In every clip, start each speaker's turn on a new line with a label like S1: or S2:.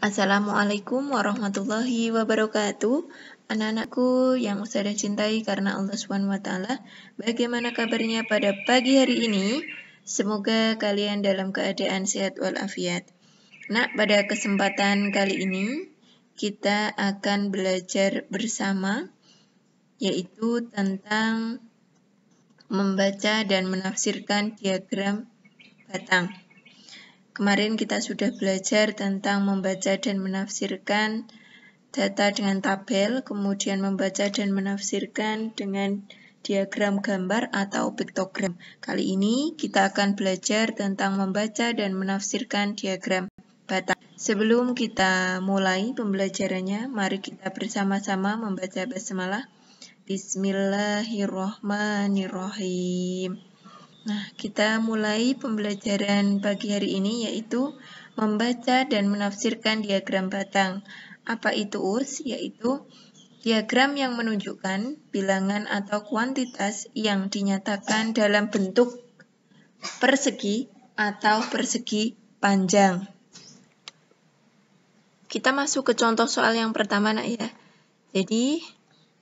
S1: Assalamualaikum warahmatullahi wabarakatuh. Anak-anakku yang Ustazah cintai karena Allah SWT, bagaimana kabarnya pada pagi hari ini? Semoga kalian dalam keadaan sehat walafiat. Nah, pada kesempatan kali ini kita akan belajar bersama, yaitu tentang membaca dan menafsirkan diagram batang. Kemarin kita sudah belajar tentang membaca dan menafsirkan data dengan tabel, kemudian membaca dan menafsirkan dengan diagram gambar atau piktogram. Kali ini kita akan belajar tentang membaca dan menafsirkan diagram batang. Sebelum kita mulai pembelajarannya, mari kita bersama-sama membaca basmalah. Bismillahirrahmanirrahim. Nah, kita mulai pembelajaran pagi hari ini yaitu membaca dan menafsirkan diagram batang. Apa itu US? Yaitu diagram yang menunjukkan bilangan atau kuantitas yang dinyatakan dalam bentuk persegi atau persegi panjang. Kita masuk ke contoh soal yang pertama, nak ya. Jadi,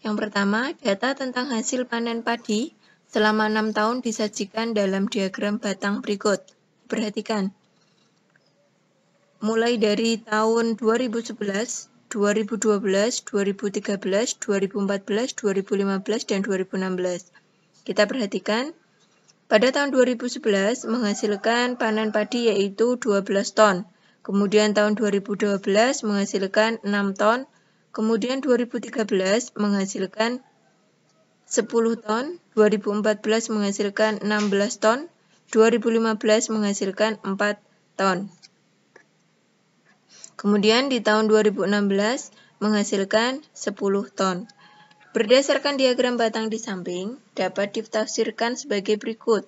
S1: yang pertama, data tentang hasil panen padi selama 6 tahun disajikan dalam diagram batang berikut. Perhatikan. Mulai dari tahun 2011, 2012, 2013, 2014, 2015, dan 2016. Kita perhatikan. Pada tahun 2011 menghasilkan panen padi yaitu 12 ton. Kemudian tahun 2012 menghasilkan 6 ton. Kemudian 2013 menghasilkan 10 ton, 2014 menghasilkan 16 ton, 2015 menghasilkan 4 ton. Kemudian di tahun 2016 menghasilkan 10 ton. Berdasarkan diagram batang di samping, dapat ditafsirkan sebagai berikut.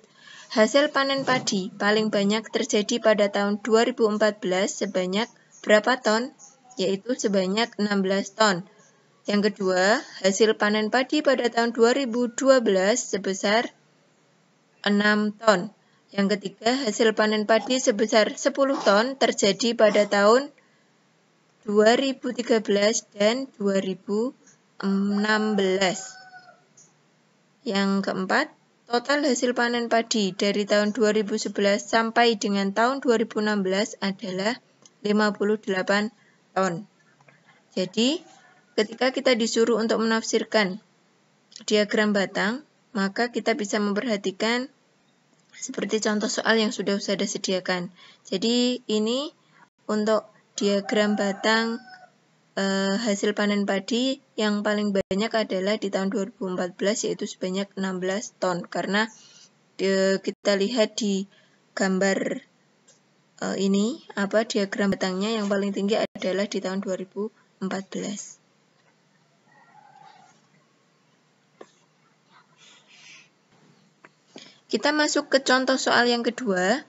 S1: Hasil panen padi paling banyak terjadi pada tahun 2014 sebanyak berapa ton? Yaitu sebanyak 16 ton. Yang kedua, hasil panen padi pada tahun 2012 sebesar 6 ton. Yang ketiga, hasil panen padi sebesar 10 ton terjadi pada tahun 2013 dan 2016. Yang keempat, total hasil panen padi dari tahun 2011 sampai dengan tahun 2016 adalah 58 ton. Jadi, ketika kita disuruh untuk menafsirkan diagram batang, maka kita bisa memperhatikan seperti contoh soal yang sudah Ustazah sediakan. Jadi ini untuk diagram batang hasil panen padi yang paling banyak adalah di tahun 2014 yaitu sebanyak 16 ton. Karena kita lihat di gambar ini diagram batangnya yang paling tinggi adalah di tahun 2014. Kita masuk ke contoh soal yang kedua,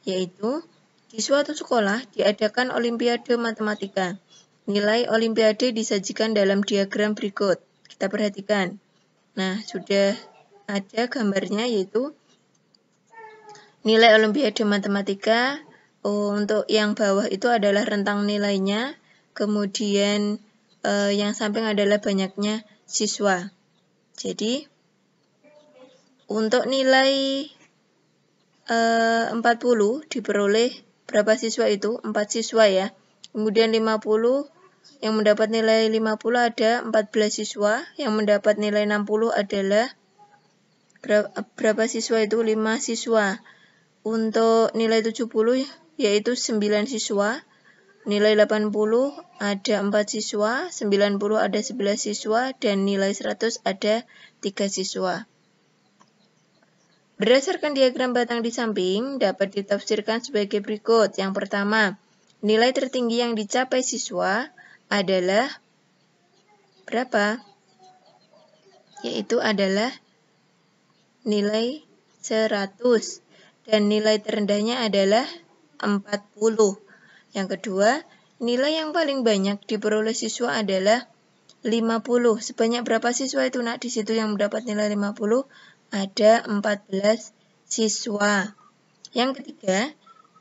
S1: yaitu di suatu sekolah diadakan Olimpiade Matematika. Nilai Olimpiade disajikan dalam diagram berikut. Kita perhatikan. Nah, sudah ada gambarnya yaitu nilai Olimpiade Matematika. Untuk yang bawah itu adalah rentang nilainya, kemudian yang samping adalah banyaknya siswa. Jadi, untuk nilai 40 diperoleh berapa siswa itu? 4 siswa ya. Kemudian 50 yang mendapat nilai 50 ada 14 siswa. Yang mendapat nilai 60 adalah berapa siswa itu? 5 siswa. Untuk nilai 70 yaitu 9 siswa. Nilai 80 ada 4 siswa, 90 ada 11 siswa, dan nilai 100 ada 3 siswa. Berdasarkan diagram batang di samping, dapat ditafsirkan sebagai berikut. Yang pertama, nilai tertinggi yang dicapai siswa adalah berapa? Yaitu adalah nilai 100. Dan nilai terendahnya adalah 40. Yang kedua, nilai yang paling banyak diperoleh siswa adalah 50. Sebanyak berapa siswa itu, nak? Di situ yang mendapat nilai 50. Ada 14 siswa. Yang ketiga,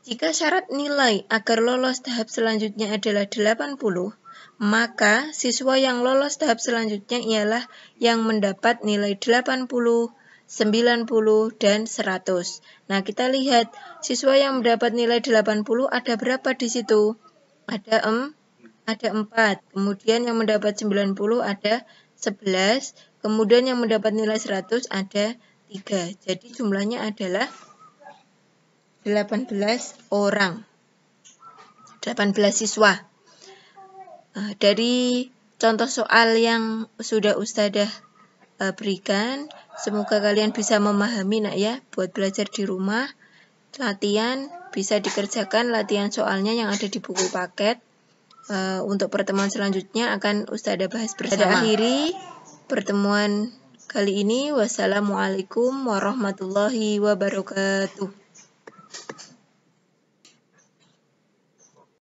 S1: Jika syarat nilai agar lolos tahap selanjutnya adalah 80, maka siswa yang lolos tahap selanjutnya ialah yang mendapat nilai 80, 90, dan 100. Nah, kita lihat siswa yang mendapat nilai 80 ada berapa di situ? Ada 4. Kemudian yang mendapat 90 ada 11. Kemudian yang mendapat nilai 100 ada 3. Jadi jumlahnya adalah 18 orang. 18 siswa. Dari contoh soal yang sudah Ustadzah berikan, semoga kalian bisa memahami nak ya, buat belajar di rumah. Latihan bisa dikerjakan latihan soalnya yang ada di buku paket. Untuk pertemuan selanjutnya akan Ustadzah bahas bersama. Akhiri pertemuan kali ini. Wassalamualaikum warahmatullahi wabarakatuh.